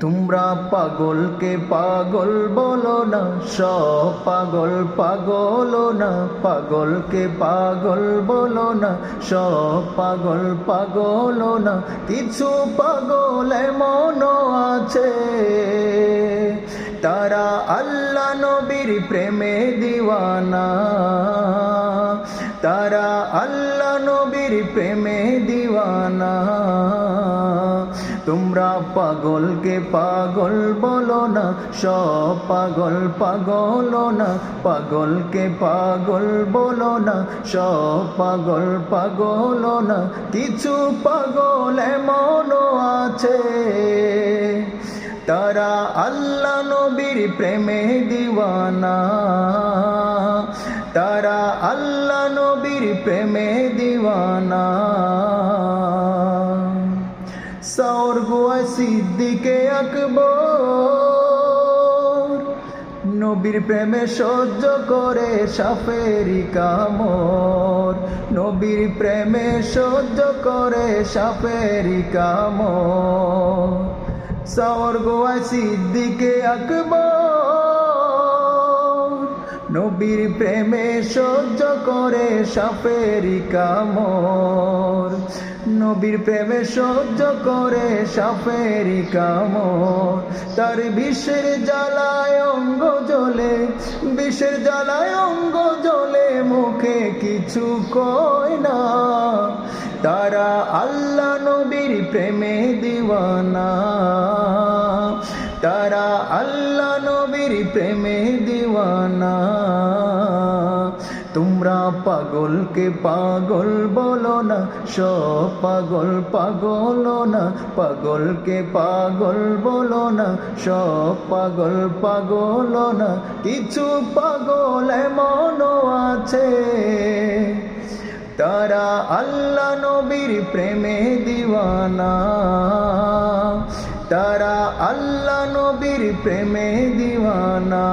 তোমরা পাগলকে পাগল বলো না, সব পাগল পাগল না। পাগলকে পাগল বলো না, সব পাগল পাগল না। কিছু পাগল এমনও আছে, তারা আল্লাহ নবীর প্রেমে দিওয়ানা। তারা আল্লাহ নবীর প্রেমে দিওয়ানা। তোমরা পাগলকে পাগল বলো না, সব পাগল পাগল না। পাগলকে পাগল বলো না, সব পাগল পাগল না। কিছু পাগল এমনও আছে, তারা আল্লাহ নবীর প্রেমে দিওয়ানা। তারা আল্লাহ নবীর প্রেমে দিওয়ানা। সওর গোয়া সিদ্দিকে আকবর, নবীর প্রেমে সহ্য করে সাপেরি কামড়। নবীর প্রেমে সহ্য করে সাপেরি কামড়। সওর গোয়া সিদ্দিকে আকবর, নবীর প্রেমে সহ্য করে সাপেরি কামড়। নবীর প্রেমে সহ্য করে সাপেরি কামড়। তার বিষের জ্বালায় অঙ্গ জ্বলে, বিষের জ্বালায় অঙ্গ জ্বলে, মুখে কিছু কয় না। তারা আল্লাহ নবীর প্রেমে দিওয়ানা। তারা আল্লাহ নবীর প্রেমে দিওয়ানা। তোমরা পাগলকে পাগল বলো না, সব পাগল পাগল না। পাগলকে পাগল বলো না, সব পাগল পাগল না। কিছু পাগল এমনও আছে, তারা আল্লাহ নবীর প্রেমে দিওয়ানা। তারা আল্লাহ নবীর প্রেমে দিওয়ানা।